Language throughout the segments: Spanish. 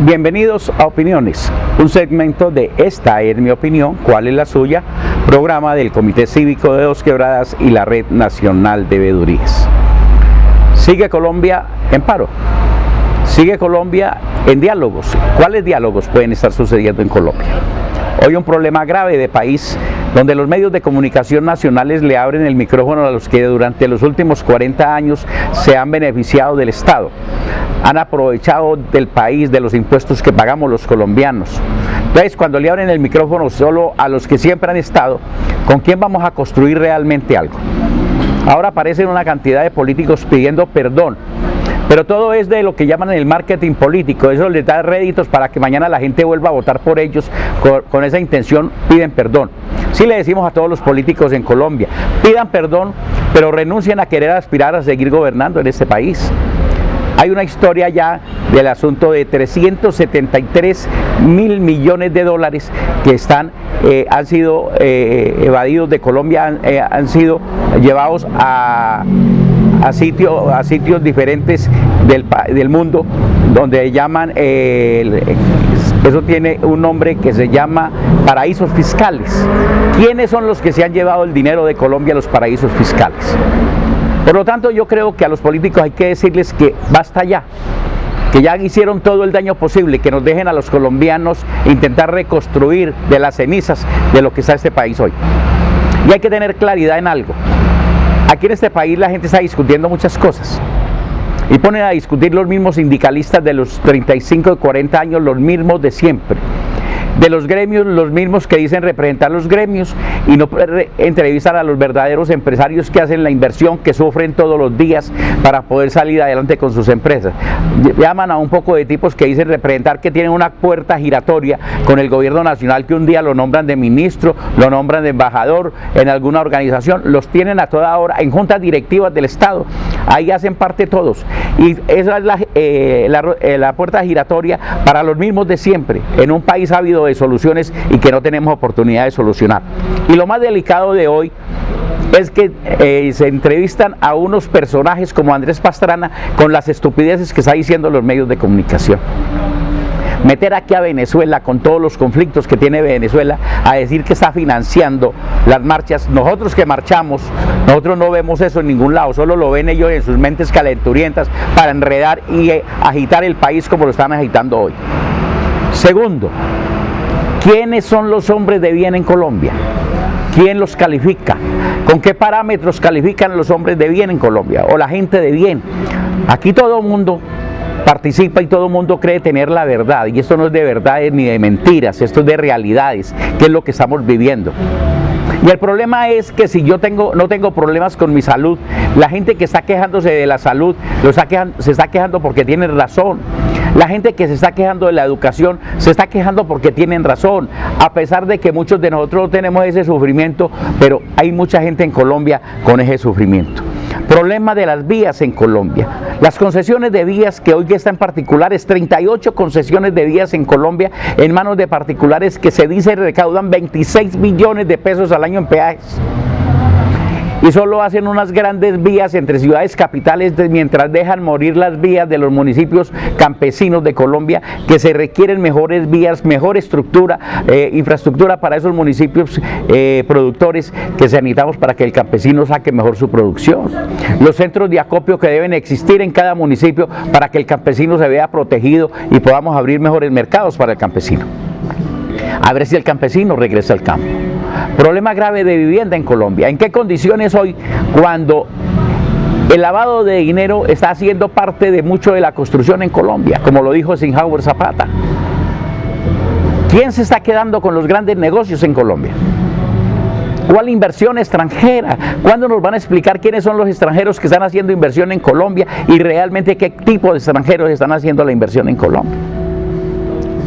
Bienvenidos a Opiniones, un segmento de Esta es mi opinión, ¿cuál es la suya? Programa del Comité Cívico de Dos Quebradas y la Red Nacional de Veedurías. Sigue Colombia en paro, sigue Colombia en diálogos. ¿Cuáles diálogos pueden estar sucediendo en Colombia? Hoy un problema grave de país donde los medios de comunicación nacionales le abren el micrófono a los que durante los últimos 40 años se han beneficiado del Estado, han aprovechado del país, de los impuestos que pagamos los colombianos. Entonces, cuando le abren el micrófono solo a los que siempre han estado, ¿con quién vamos a construir realmente algo? Ahora aparecen una cantidad de políticos pidiendo perdón, pero todo es de lo que llaman el marketing político. Eso les da réditos para que mañana la gente vuelva a votar por ellos. Con esa intención piden perdón. Sí le decimos a todos los políticos en Colombia, pidan perdón, pero renuncien a querer aspirar a seguir gobernando en este país. Hay una historia ya del asunto de 373.000 millones de dólares que han sido evadidos de Colombia, han sido llevados a sitios diferentes del mundo, donde llaman, eso tiene un nombre que se llama paraísos fiscales. ¿Quiénes son los que se han llevado el dinero de Colombia a los paraísos fiscales? Por lo tanto, yo creo que a los políticos hay que decirles que basta ya, que ya hicieron todo el daño posible, que nos dejen a los colombianos intentar reconstruir de las cenizas de lo que está este país hoy. Y hay que tener claridad en algo. Aquí en este país la gente está discutiendo muchas cosas y ponen a discutir los mismos sindicalistas de los 35 y 40 años, los mismos de siempre. De los gremios, los mismos que dicen representar los gremios y no entrevistar a los verdaderos empresarios que hacen la inversión, que sufren todos los días para poder salir adelante con sus empresas. Llaman a un poco de tipos que dicen representar, que tienen una puerta giratoria con el gobierno nacional, que un día lo nombran de ministro, lo nombran de embajador en alguna organización, los tienen a toda hora en juntas directivas del Estado. Ahí hacen parte todos. Y esa es la puerta giratoria para los mismos de siempre, en un país ávido de soluciones y que no tenemos oportunidad de solucionar. Y lo más delicado de hoy es que se entrevistan a unos personajes como Andrés Pastrana con las estupideces que está diciendo los medios de comunicación. Meter aquí a Venezuela con todos los conflictos que tiene Venezuela a decir que está financiando las marchas. Nosotros que marchamos, nosotros no vemos eso en ningún lado, solo lo ven ellos en sus mentes calenturientas para enredar y agitar el país como lo están agitando hoy. Segundo, ¿quiénes son los hombres de bien en Colombia? ¿Quién los califica? ¿Con qué parámetros califican los hombres de bien en Colombia o la gente de bien? Aquí todo el mundo participa y todo el mundo cree tener la verdad, y esto no es de verdades ni de mentiras, esto es de realidades, que es lo que estamos viviendo. Y el problema es que si yo no tengo problemas con mi salud, la gente que está quejándose de la salud se está quejando porque tienen razón. La gente que se está quejando de la educación se está quejando porque tienen razón, a pesar de que muchos de nosotros no tenemos ese sufrimiento, pero hay mucha gente en Colombia con ese sufrimiento. Problema de las vías en Colombia. Las concesiones de vías que hoy están particulares, 38 concesiones de vías en Colombia en manos de particulares que se dice recaudan 26 billones de pesos al año en peajes. Y solo hacen unas grandes vías entre ciudades capitales mientras dejan morir las vías de los municipios campesinos de Colombia, que se requieren mejores vías, mejor estructura, infraestructura para esos municipios productores que necesitamos para que el campesino saque mejor su producción. Los centros de acopio que deben existir en cada municipio para que el campesino se vea protegido y podamos abrir mejores mercados para el campesino. A ver si el campesino regresa al campo. Problema grave de vivienda en Colombia. ¿En qué condiciones hoy, cuando el lavado de dinero está haciendo parte de mucho de la construcción en Colombia, como lo dijo Eisenhower Zapata? ¿Quién se está quedando con los grandes negocios en Colombia? ¿Cuál inversión extranjera? ¿Cuándo nos van a explicar quiénes son los extranjeros que están haciendo inversión en Colombia y realmente qué tipo de extranjeros están haciendo la inversión en Colombia?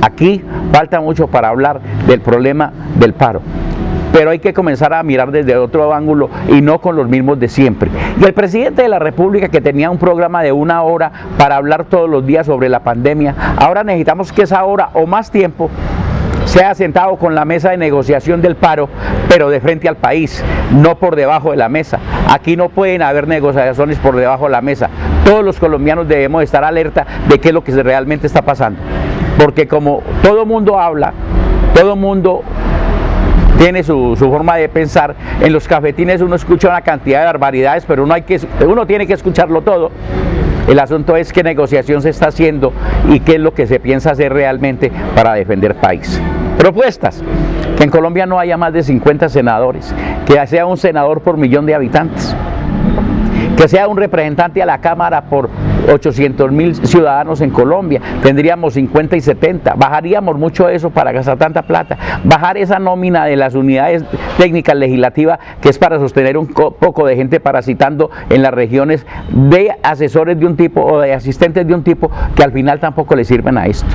Aquí falta mucho para hablar del problema del paro, pero hay que comenzar a mirar desde otro ángulo y no con los mismos de siempre. Y el presidente de la República, que tenía un programa de 1 hora para hablar todos los días sobre la pandemia, ahora necesitamos que esa hora o más tiempo sea sentado con la mesa de negociación del paro, pero de frente al país, no por debajo de la mesa. Aquí no pueden haber negociaciones por debajo de la mesa. Todos los colombianos debemos estar alerta de qué es lo que realmente está pasando. porque como todo mundo habla, todo mundo tiene su forma de pensar, en los cafetines uno escucha una cantidad de barbaridades, pero uno tiene que escucharlo todo. El asunto es qué negociación se está haciendo y qué es lo que se piensa hacer realmente para defender país. Propuestas: que en Colombia no haya más de 50 senadores, que sea un senador por 1.000.000 de habitantes, que sea un representante a la Cámara por 800.000 ciudadanos en Colombia. Tendríamos 50 y 70, bajaríamos mucho eso para gastar tanta plata, bajar esa nómina de las unidades técnicas legislativas que es para sostener un poco de gente parasitando en las regiones, de asesores de un tipo o de asistentes de un tipo que al final tampoco le sirven a esto.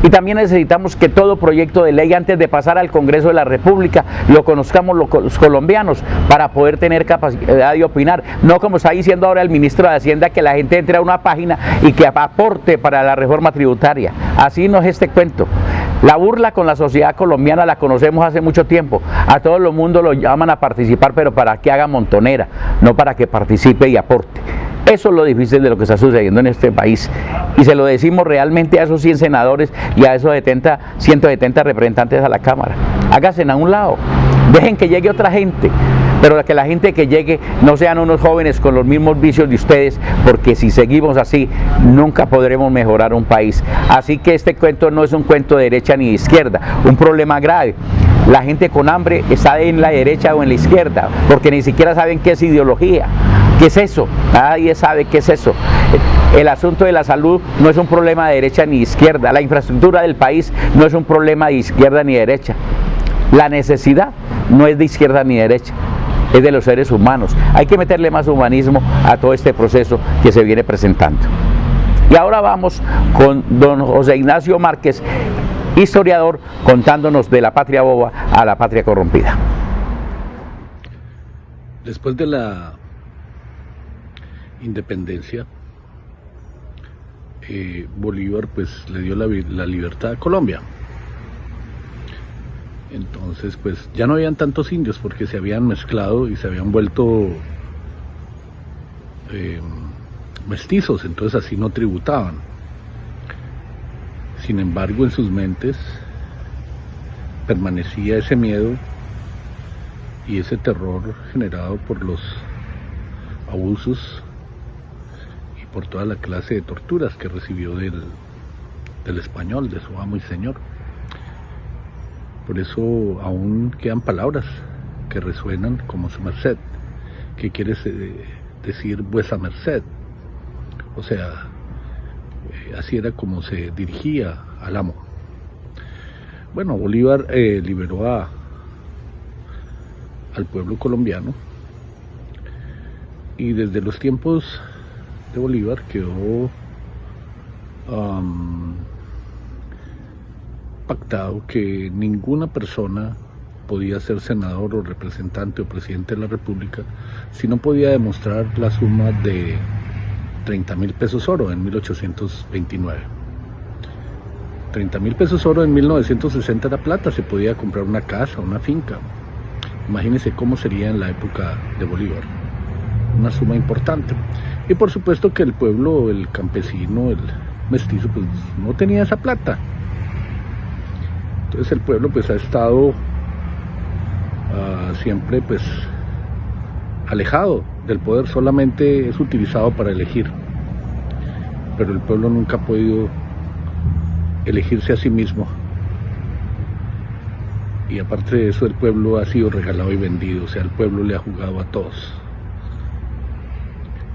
Y también necesitamos que todo proyecto de ley, antes de pasar al Congreso de la República, lo conozcamos los colombianos para poder tener capacidad de opinar. No como está diciendo ahora el ministro de Hacienda, que la gente entre a una página y que aporte para la reforma tributaria. Así no es este cuento. La burla con la sociedad colombiana la conocemos hace mucho tiempo. A todo el mundo lo llaman a participar, pero para que haga montonera, no para que participe y aporte. Eso es lo difícil de lo que está sucediendo en este país. Y se lo decimos realmente a esos 100 senadores y a esos 170 representantes a la Cámara. Háganse a un lado, dejen que llegue otra gente, pero que la gente que llegue no sean unos jóvenes con los mismos vicios de ustedes, porque si seguimos así nunca podremos mejorar un país. Así que este cuento no es un cuento de derecha ni de izquierda, un problema grave. La gente con hambre está en la derecha o en la izquierda, porque ni siquiera saben qué es ideología. ¿Qué es eso? Nadie sabe qué es eso. El asunto de la salud no es un problema de derecha ni de izquierda. La infraestructura del país no es un problema de izquierda ni de derecha. La necesidad no es de izquierda ni de derecha, es de los seres humanos. Hay que meterle más humanismo a todo este proceso que se viene presentando. Y ahora vamos con don José Ignacio Márquez, historiador, contándonos de la patria boba a la patria corrompida. Después de la independencia, Bolívar pues le dio la libertad a Colombia. Entonces pues ya no habían tantos indios porque se habían mezclado y se habían vuelto mestizos, entonces así no tributaban. Sin embargo, en sus mentes permanecía ese miedo y ese terror generado por los abusos y por toda la clase de torturas que recibió del español, de su amo y señor. Por eso aún quedan palabras que resuenan como su merced, que quiere decir vuesa merced. O sea, así era como se dirigía al amo. Bueno, Bolívar liberó al pueblo colombiano, y desde los tiempos de Bolívar quedó pactado que ninguna persona podía ser senador o representante o presidente de la República si no podía demostrar la suma de 30.000 pesos oro en 1829. 30.000 pesos oro en 1960 era plata, se podía comprar una casa, una finca. Imagínense cómo sería en la época de Bolívar, una suma importante. Y por supuesto que el pueblo, el campesino, el mestizo, pues no tenía esa plata. Entonces el pueblo pues ha estado siempre pues alejado del poder, solamente es utilizado para elegir, pero el pueblo nunca ha podido elegirse a sí mismo. Y aparte de eso, el pueblo ha sido regalado y vendido, o sea, el pueblo le ha jugado a todos.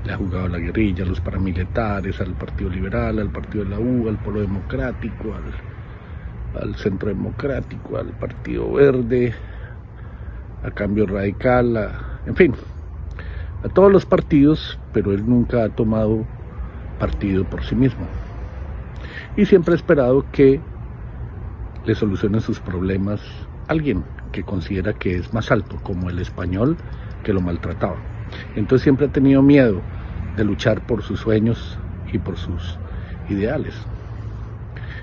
Le ha jugado a la guerrilla, a los paramilitares, al Partido Liberal, al Partido de la U, al Polo Democrático, al Centro Democrático, al Partido Verde, a Cambio Radical, en fin, a todos los partidos, pero él nunca ha tomado partido por sí mismo. Y siempre ha esperado que le solucione sus problemas alguien que considera que es más alto, como el español que lo maltrataba. Entonces siempre ha tenido miedo de luchar por sus sueños y por sus ideales.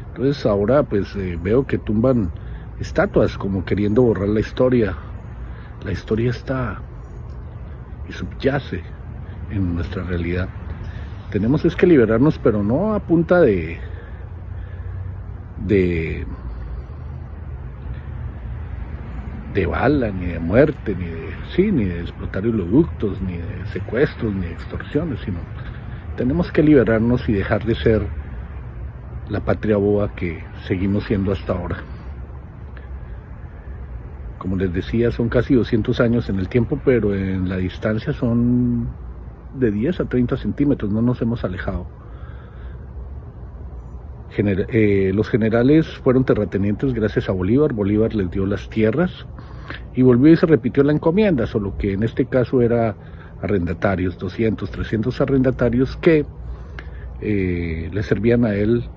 Entonces ahora pues veo que tumban estatuas como queriendo borrar la historia. La historia está y subyace en nuestra realidad. Tenemos es que liberarnos, pero no a punta de de bala, ni de muerte, ni de explotar oleoductos, ni de secuestros, ni de extorsiones, sino tenemos que liberarnos y dejar de ser la patria boba que seguimos siendo hasta ahora. Como les decía, son casi 200 años en el tiempo, pero en la distancia son de 10 a 30 centímetros, no nos hemos alejado. Los generales fueron terratenientes gracias a Bolívar. Bolívar les dio las tierras y volvió y se repitió la encomienda, solo que en este caso era arrendatarios, 200, 300 arrendatarios que le servían a él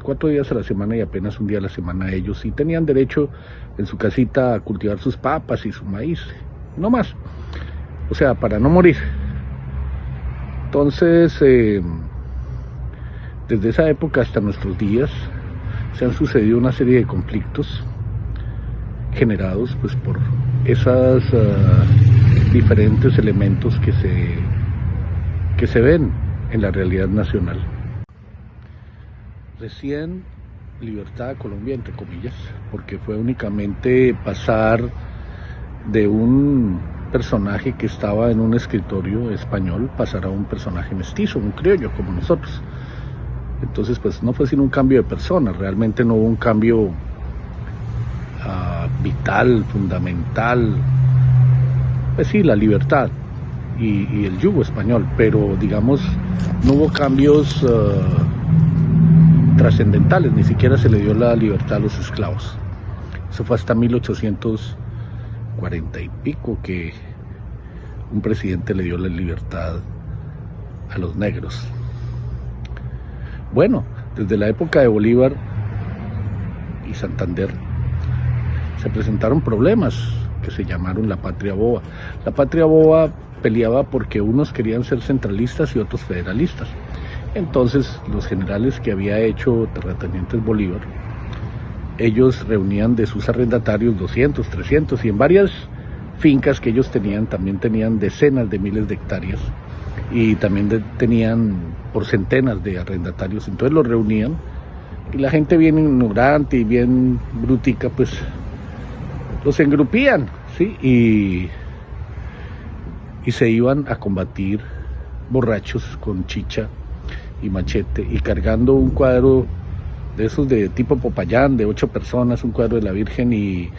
4 días a la semana y apenas un día a la semana a ellos, y tenían derecho en su casita a cultivar sus papas y su maíz, no más, o sea, para no morir. Entonces, desde esa época hasta nuestros días se han sucedido una serie de conflictos generados pues por esos diferentes elementos que se ven en la realidad nacional. Recién libertad a Colombia, entre comillas, porque fue únicamente pasar de un personaje que estaba en un escritorio español, pasar a un personaje mestizo, un criollo como nosotros. Entonces pues no fue sino un cambio de persona, realmente no hubo un cambio vital, fundamental. Pues sí, la libertad y el yugo español, pero digamos no hubo cambios trascendentales, ni siquiera se le dio la libertad a los esclavos. Eso fue hasta 1840 y pico que un presidente le dio la libertad a los negros. Bueno, desde la época de Bolívar y Santander se presentaron problemas que se llamaron la patria boba. La patria boba peleaba porque unos querían ser centralistas y otros federalistas. Entonces los generales que había hecho terratenientes Bolívar, ellos reunían de sus arrendatarios 200, 300, y en varias fincas que ellos tenían, también tenían decenas de miles de hectáreas, y también tenían por centenas de arrendatarios. Entonces los reunían, y la gente bien ignorante y bien brutica, pues los engrupían, ¿sí? Y se iban a combatir borrachos con chicha y machete, y cargando un cuadro de esos de tipo Popayán, de 8 personas, un cuadro de la Virgen, y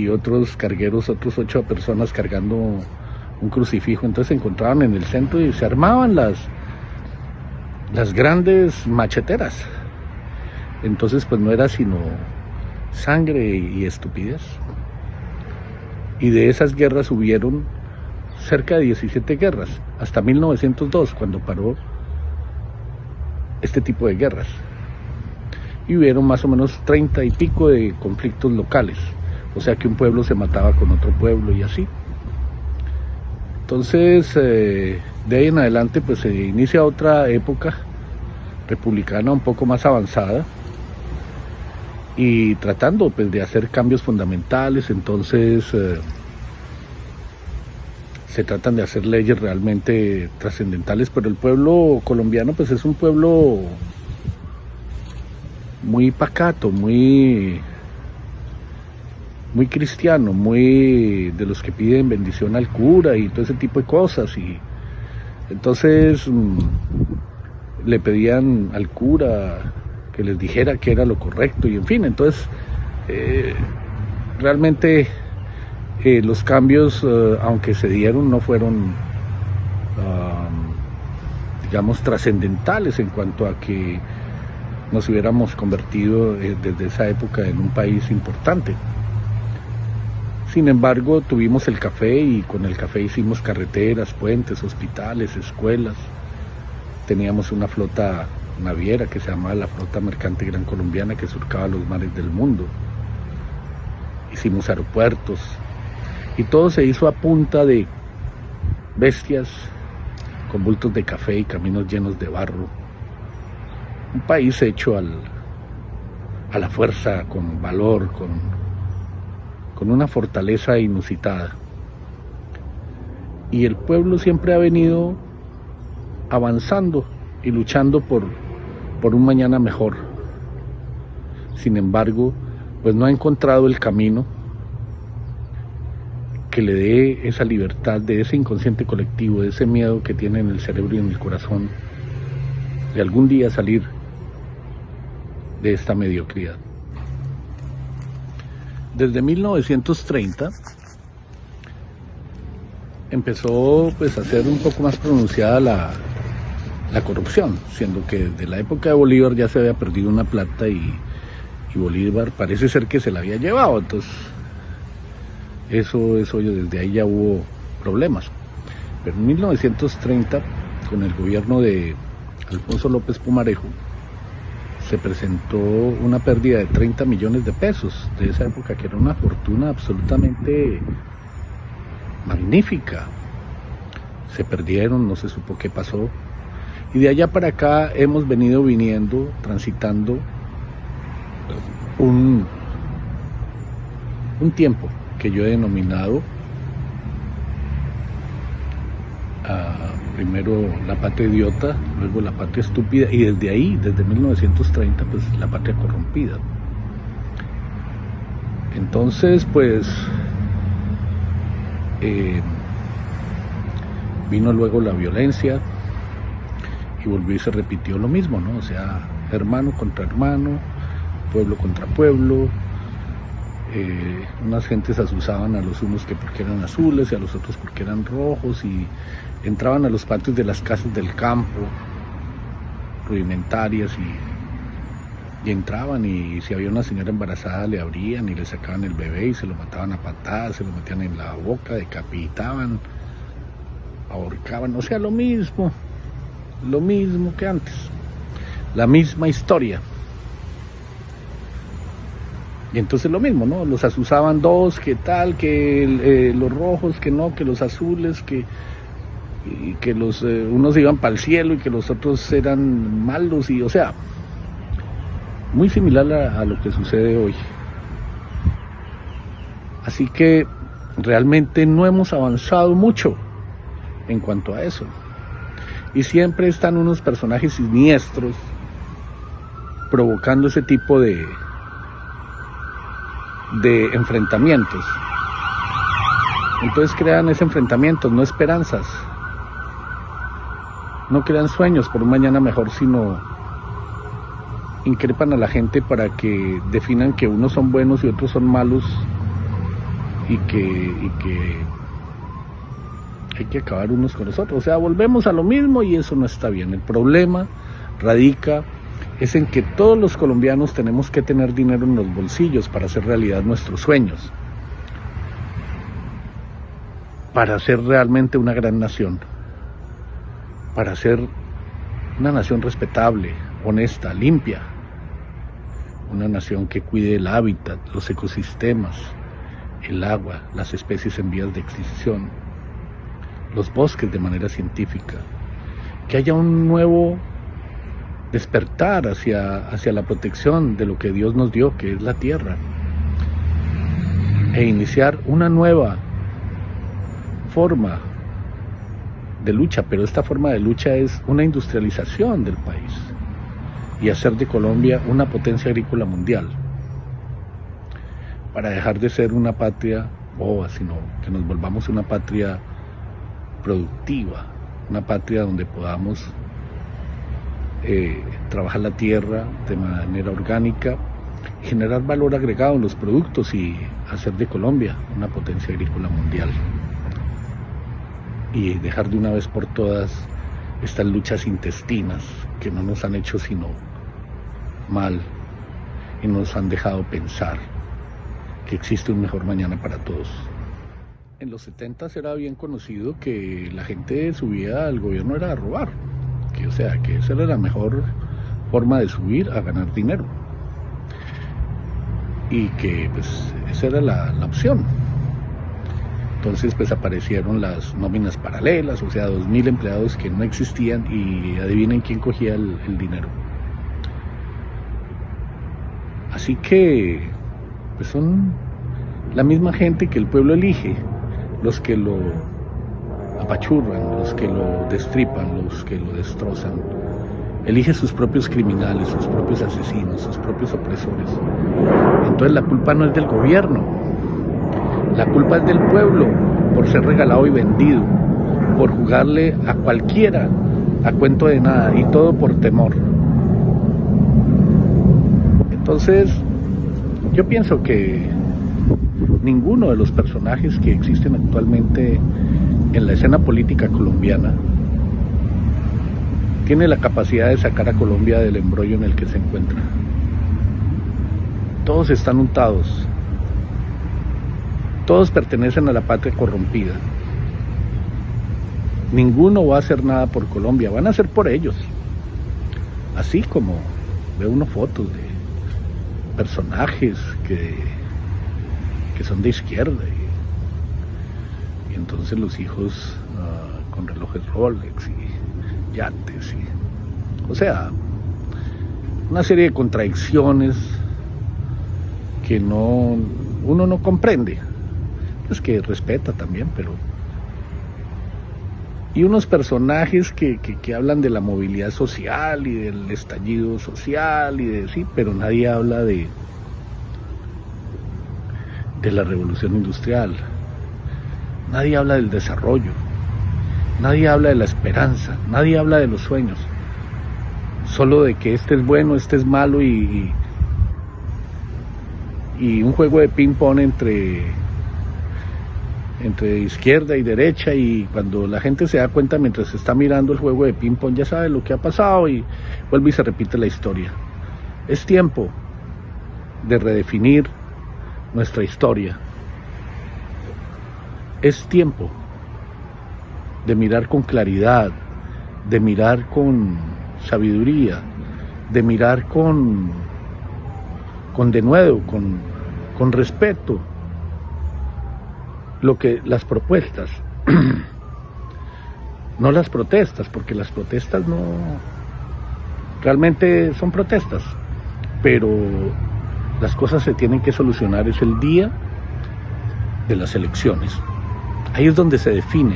otros cargueros, otros 8 personas cargando un crucifijo. Entonces se encontraban en el centro y se armaban las grandes macheteras. Entonces pues no era sino sangre y estupidez. Y de esas guerras hubieron cerca de 17 guerras, hasta 1902, cuando paró este tipo de guerras. Y hubieron más o menos 30 y pico de conflictos locales, o sea que un pueblo se mataba con otro pueblo y así. Entonces, de ahí en adelante pues se inicia otra época republicana un poco más avanzada, y tratando pues de hacer cambios fundamentales. Entonces se tratan de hacer leyes realmente trascendentales, pero el pueblo colombiano pues es un pueblo muy pacato, muy cristiano, muy de los que piden bendición al cura y todo ese tipo de cosas. Y entonces le pedían al cura que les dijera que era lo correcto, y en fin, entonces realmente los cambios, aunque se dieron, no fueron digamos trascendentales en cuanto a que nos hubiéramos convertido desde esa época en un país importante. Sin embargo, tuvimos el café, y con el café hicimos carreteras, puentes, hospitales, escuelas. Teníamos una flota naviera que se llamaba la Flota Mercante Gran Colombiana, que surcaba los mares del mundo. Hicimos aeropuertos, y todo se hizo a punta de bestias con bultos de café y caminos llenos de barro. Un país hecho a la fuerza, con valor, con una fortaleza inusitada. Y el pueblo siempre ha venido avanzando y luchando por un mañana mejor. Sin embargo, pues no ha encontrado el camino que le dé esa libertad de ese inconsciente colectivo, de ese miedo que tiene en el cerebro y en el corazón, de algún día salir de esta mediocridad. Desde 1930 empezó pues a ser un poco más pronunciada la corrupción, siendo que desde la época de Bolívar ya se había perdido una plata y Bolívar parece ser que se la había llevado, entonces eso desde ahí ya hubo problemas. Pero en 1930, con el gobierno de Alfonso López Pumarejo, se presentó una pérdida de 30 millones de pesos de esa época, que era una fortuna absolutamente magnífica. Se perdieron, no se supo qué pasó, y de allá para acá hemos venido transitando un tiempo que yo he denominado primero la patria idiota, luego la patria estúpida, y desde ahí, desde 1930, pues la patria corrompida. Entonces, pues vino luego la violencia y volvió y se repitió lo mismo, ¿no? O sea, hermano contra hermano, pueblo contra pueblo. Unas gentes asusaban a los unos que porque eran azules y a los otros porque eran rojos, y entraban a los patios de las casas del campo rudimentarias y entraban, y si había una señora embarazada le abrían y le sacaban el bebé y se lo mataban a patadas, se lo metían en la boca, decapitaban, ahorcaban, o sea, lo mismo que antes, la misma historia. Y entonces lo mismo, ¿no? Los asusaban dos, que tal, que los rojos, que no, que los azules, que los unos iban para el cielo y que los otros eran malos, y o sea, muy similar a lo que sucede hoy. Así que realmente no hemos avanzado mucho en cuanto a eso. Y siempre están unos personajes siniestros provocando ese tipo de enfrentamientos. Entonces crean ese enfrentamiento, no esperanzas, no crean sueños por un mañana mejor, sino increpan a la gente para que definan que unos son buenos y otros son malos, y que hay que acabar unos con los otros. O sea, volvemos a lo mismo, y eso no está bien. El problema radica es en que todos los colombianos tenemos que tener dinero en los bolsillos para hacer realidad nuestros sueños, para ser realmente una gran nación, para ser una nación respetable, honesta, limpia, una nación que cuide el hábitat, los ecosistemas, el agua, las especies en vías de extinción, los bosques de manera científica, que haya un nuevo despertar hacia la protección de lo que Dios nos dio, que es la tierra, e iniciar una nueva forma de lucha. Pero esta forma de lucha es una industrialización del país y hacer de Colombia una potencia agrícola mundial, para dejar de ser una patria boba, sino que nos volvamos una patria productiva, una patria donde podamos trabajar la tierra de manera orgánica, generar valor agregado en los productos y hacer de Colombia una potencia agrícola mundial, y dejar de una vez por todas estas luchas intestinas que no nos han hecho sino mal y nos han dejado pensar que existe un mejor mañana para todos. En los 70 era bien conocido que la gente subía al gobierno era a robar, que o sea, que esa era la mejor forma de subir, a ganar dinero, y que pues esa era la opción. Entonces pues aparecieron las nóminas paralelas, o sea, 2.000 empleados que no existían, y adivinen quién cogía el dinero. Así que pues son la misma gente que el pueblo elige, los que lo apachurran, los que lo destripan, los que lo destrozan. elige sus propios criminales, sus propios asesinos, sus propios opresores. Entonces la culpa no es del gobierno, la culpa es del pueblo por ser regalado y vendido, por jugarle a cualquiera a cuento de nada, y todo por temor. Entonces, yo pienso que ninguno de los personajes que existen actualmente en la escena política colombiana tiene la capacidad de sacar a Colombia del embrollo en el que se encuentra. Todos están untados, todos pertenecen a la patria corrompida. Ninguno va a hacer nada por Colombia, van a hacer por ellos. Así como ve uno fotos de personajes que son de izquierda y entonces los hijos con relojes Rolex y yates o sea, una serie de contradicciones que uno no comprende, pues que respeta también, pero y unos personajes que hablan de la movilidad social y del estallido social pero nadie habla de la revolución industrial, nadie habla del desarrollo, nadie habla de la esperanza, nadie habla de los sueños, solo de que este es bueno, este es malo y un juego de ping pong entre izquierda y derecha, y cuando la gente se da cuenta mientras está mirando el juego de ping pong ya sabe lo que ha pasado y vuelve y se repite la historia. Es tiempo de redefinir nuestra historia. Es tiempo de mirar con claridad, de mirar con sabiduría, de mirar con denuedo, con respeto las propuestas, no las protestas, porque las protestas no realmente son protestas, pero las cosas se tienen que solucionar, es el día de las elecciones, ahí es donde se define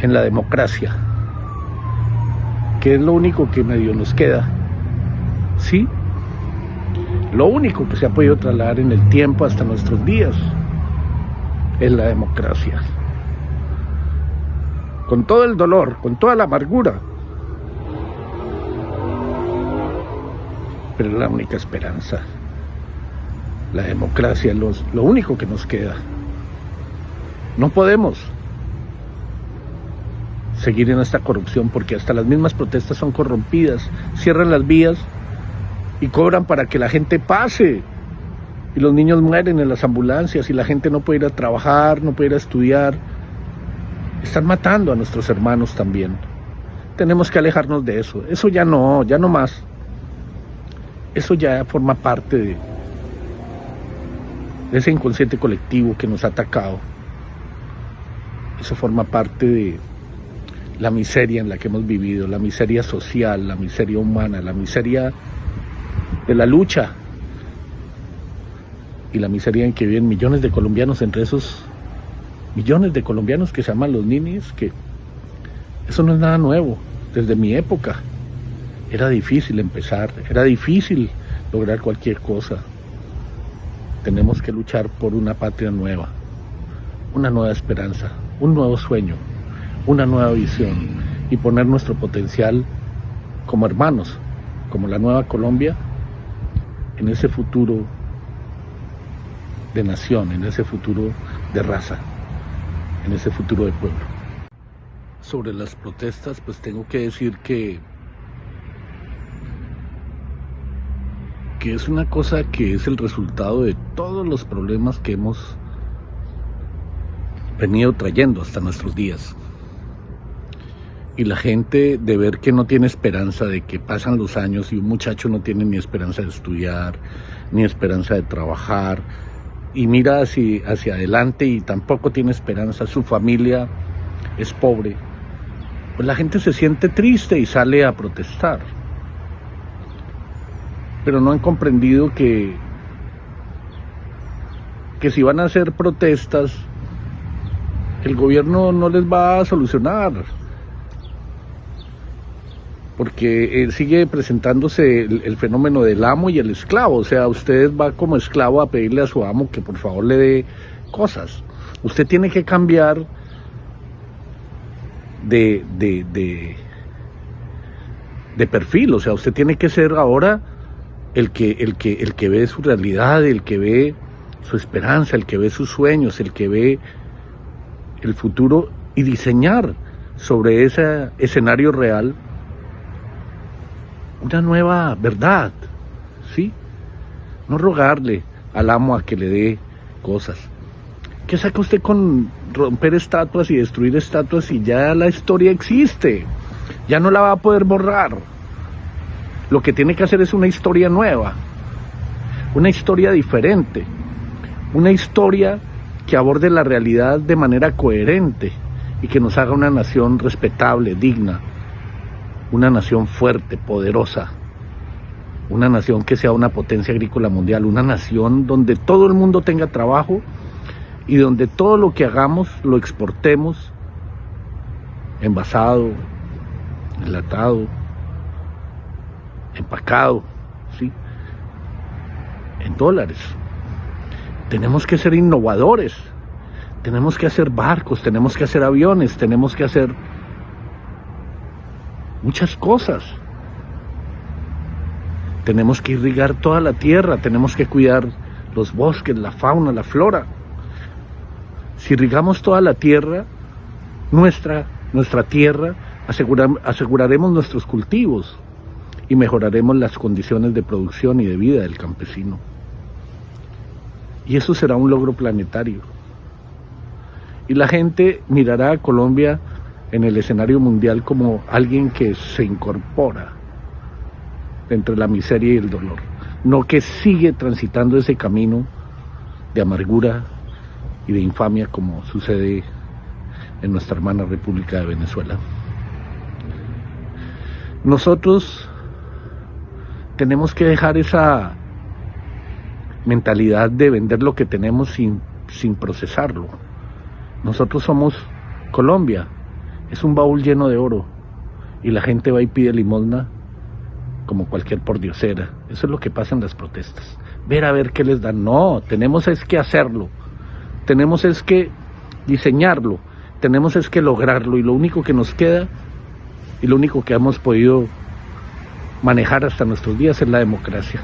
en la democracia, que es lo único que medio nos queda, ¿sí? Lo único que se ha podido trasladar en el tiempo hasta nuestros días es la democracia. Con todo el dolor, con toda la amargura, pero es la única esperanza. La democracia es lo único que nos queda. No podemos seguir en esta corrupción porque hasta las mismas protestas son corrompidas, cierran las vías y cobran para que la gente pase. Y los niños mueren en las ambulancias y la gente no puede ir a trabajar, no puede ir a estudiar. Están matando a nuestros hermanos también. Tenemos que alejarnos de eso. Eso ya no más. Eso ya forma parte de ese inconsciente colectivo que nos ha atacado. Eso forma parte de la miseria en la que hemos vivido, la miseria social, la miseria humana, la miseria de la lucha. Y la miseria en que viven millones de colombianos, entre esos millones de colombianos que se llaman los ninis, que eso no es nada nuevo. Desde mi época era difícil empezar, era difícil lograr cualquier cosa. Tenemos que luchar por una patria nueva, una nueva esperanza, un nuevo sueño, una nueva visión y poner nuestro potencial como hermanos, como la nueva Colombia, en ese futuro de nación, en ese futuro de raza, en ese futuro de pueblo. Sobre las protestas, pues tengo que decir que es una cosa que es el resultado de todos los problemas que hemos venido trayendo hasta nuestros días. Y la gente, de ver que no tiene esperanza, de que pasan los años y un muchacho no tiene ni esperanza de estudiar, ni esperanza de trabajar, y mira hacia adelante y tampoco tiene esperanza, su familia es pobre, pues la gente se siente triste y sale a protestar. Pero no han comprendido que si van a hacer protestas, el gobierno no les va a solucionar. porque sigue presentándose el fenómeno del amo y el esclavo. O sea, usted va como esclavo a pedirle a su amo que por favor le dé cosas. Usted tiene que cambiar de perfil. O sea, usted tiene que ser ahora el que ve su realidad, el que ve su esperanza, el que ve sus sueños, el que ve el futuro, y diseñar sobre ese escenario real una nueva verdad, ¿sí? No rogarle al amo a que le dé cosas. ¿Qué saca usted con romper estatuas y destruir estatuas si ya la historia existe? Ya no la va a poder borrar. Lo que tiene que hacer es una historia nueva, una historia diferente, una historia que aborde la realidad de manera coherente y que nos haga una nación respetable, digna, una nación fuerte, poderosa, una nación que sea una potencia agrícola mundial, una nación donde todo el mundo tenga trabajo y donde todo lo que hagamos lo exportemos envasado, enlatado, empacado, ¿sí? En dólares. Tenemos que ser innovadores, tenemos que hacer barcos, tenemos que hacer aviones, tenemos que hacer muchas cosas. Tenemos que irrigar toda la tierra, tenemos que cuidar los bosques, la fauna, la flora. Si irrigamos toda la tierra, nuestra tierra, aseguraremos nuestros cultivos y mejoraremos las condiciones de producción y de vida del campesino. Y eso será un logro planetario. Y la gente mirará a Colombia en el escenario mundial como alguien que se incorpora entre la miseria y el dolor, no que sigue transitando ese camino de amargura y de infamia como sucede en nuestra hermana República de Venezuela. Nosotros tenemos que dejar esa mentalidad de vender lo que tenemos sin procesarlo. Nosotros somos Colombia, es un baúl lleno de oro y la gente va y pide limosna como cualquier pordiosera. Eso es lo que pasa en las protestas. Ver a ver qué les dan. No, tenemos es que hacerlo, tenemos es que diseñarlo, tenemos es que lograrlo, y lo único que nos queda y lo único que hemos podido manejar hasta nuestros días es la democracia.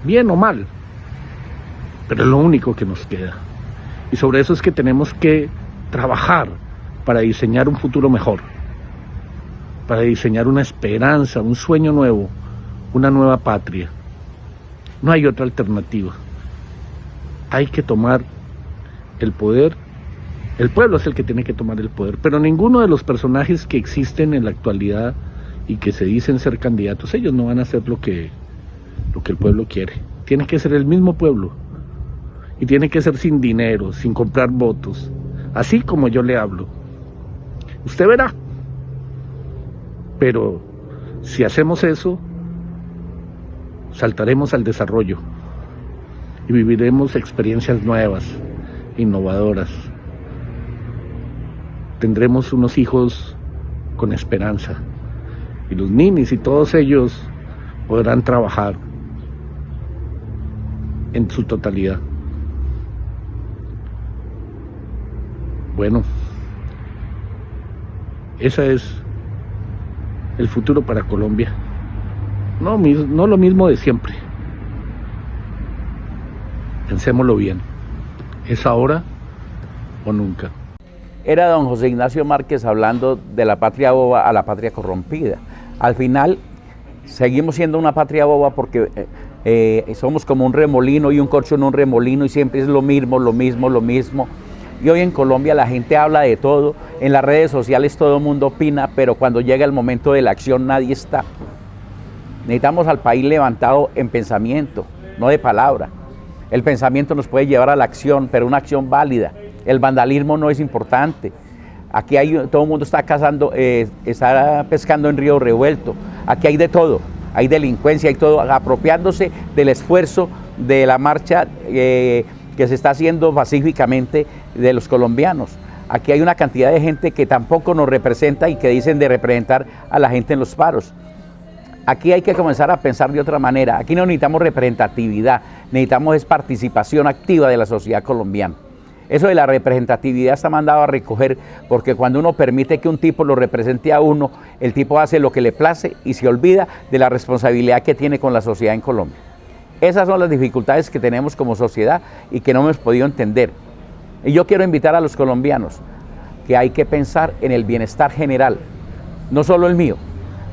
Bien o mal, pero es lo único que nos queda. Y sobre eso es que tenemos que trabajar para diseñar un futuro mejor, para diseñar una esperanza, un sueño nuevo, una nueva patria. No hay otra alternativa. Hay que tomar el poder. El pueblo es el que tiene que tomar el poder, pero ninguno de los personajes que existen en la actualidad y que se dicen ser candidatos, ellos no van a hacer lo que el pueblo quiere. Tiene que ser el mismo pueblo, y tiene que ser sin dinero, sin comprar votos, así como yo le hablo. Usted verá. Pero si hacemos eso, saltaremos al desarrollo y viviremos experiencias nuevas, innovadoras. Tendremos unos hijos con esperanza, y los ninis y todos ellos podrán trabajar en su totalidad. Bueno, ese es el futuro para Colombia. No lo mismo de siempre. Pensémoslo bien. ¿Es ahora o nunca? Era don José Ignacio Márquez hablando de la patria boba a la patria corrompida. Al final seguimos siendo una patria boba porque somos como un remolino y un corcho en un remolino, y siempre es lo mismo. Y hoy en Colombia la gente habla de todo, en las redes sociales todo el mundo opina, pero cuando llega el momento de la acción nadie está. Necesitamos al país levantado en pensamiento, no de palabra. El pensamiento nos puede llevar a la acción, pero una acción válida. El vandalismo no es importante. Aquí todo el mundo está cazando, está pescando en río revuelto. Aquí hay de todo, hay delincuencia, hay todo, apropiándose del esfuerzo de la marcha que se está haciendo pacíficamente de los colombianos. Aquí hay una cantidad de gente que tampoco nos representa y que dicen de representar a la gente en los paros. Aquí hay que comenzar a pensar de otra manera. Aquí no necesitamos representatividad, necesitamos es participación activa de la sociedad colombiana. Eso de la representatividad está mandado a recoger, porque cuando uno permite que un tipo lo represente a uno, el tipo hace lo que le place y se olvida de la responsabilidad que tiene con la sociedad en Colombia. Esas son las dificultades que tenemos como sociedad y que no hemos podido entender. Y yo quiero invitar a los colombianos que hay que pensar en el bienestar general, no solo el mío,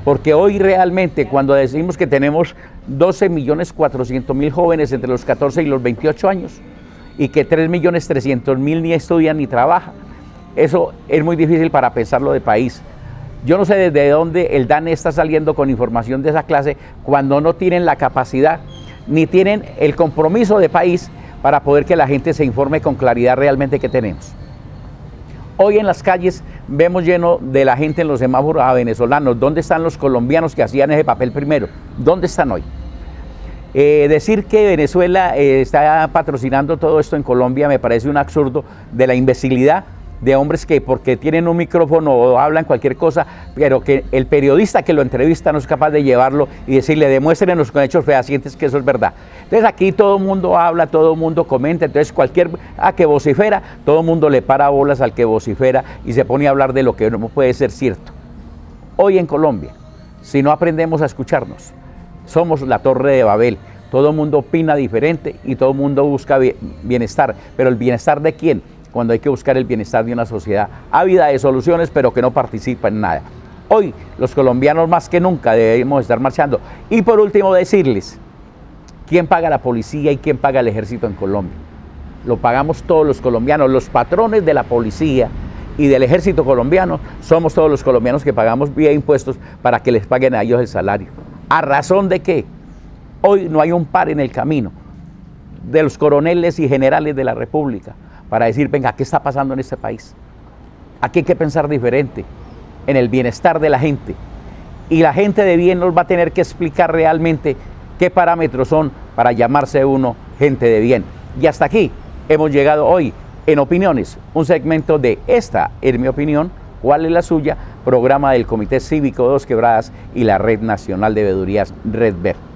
porque hoy realmente cuando decimos que tenemos 12.400.000 jóvenes entre los 14 y los 28 años y que 3.300.000 ni estudian ni trabajan, eso es muy difícil para pensarlo de país. Yo no sé desde dónde el DANE está saliendo con información de esa clase cuando no tienen la capacidad ni tienen el compromiso de país para poder que la gente se informe con claridad realmente qué tenemos. Hoy en las calles vemos lleno de la gente en los semáforos a venezolanos. ¿Dónde están los colombianos que hacían ese papel primero? ¿Dónde están hoy? Decir que Venezuela está patrocinando todo esto en Colombia me parece un absurdo de la imbecilidad de hombres que porque tienen un micrófono o hablan cualquier cosa, pero que el periodista que lo entrevista no es capaz de llevarlo y decirle, demuéstrenos con hechos fehacientes que eso es verdad. Entonces aquí todo el mundo habla, todo el mundo comenta, entonces cualquier que vocifera, todo el mundo le para bolas al que vocifera y se pone a hablar de lo que no puede ser cierto. Hoy en Colombia, si no aprendemos a escucharnos, somos la Torre de Babel. Todo el mundo opina diferente y todo el mundo busca bienestar, pero ¿el bienestar de quién? Cuando hay que buscar el bienestar de una sociedad ávida de soluciones, pero que no participa en nada. Hoy, los colombianos más que nunca debemos estar marchando. Y por último, decirles, ¿quién paga la policía y quién paga el ejército en Colombia? Lo pagamos todos los colombianos. Los patrones de la policía y del ejército colombiano somos todos los colombianos que pagamos vía impuestos para que les paguen a ellos el salario. ¿A razón de qué? Hoy no hay un par en el camino de los coroneles y generales de la República para decir, venga, ¿qué está pasando en este país? Aquí hay que pensar diferente, en el bienestar de la gente. Y la gente de bien nos va a tener que explicar realmente qué parámetros son para llamarse uno gente de bien. Y hasta aquí hemos llegado hoy en Opiniones, un segmento de Esta es mi opinión, ¿cuál es la suya? Programa del Comité Cívico de Dos Quebradas y la Red Nacional de Veedurías, Red Ver.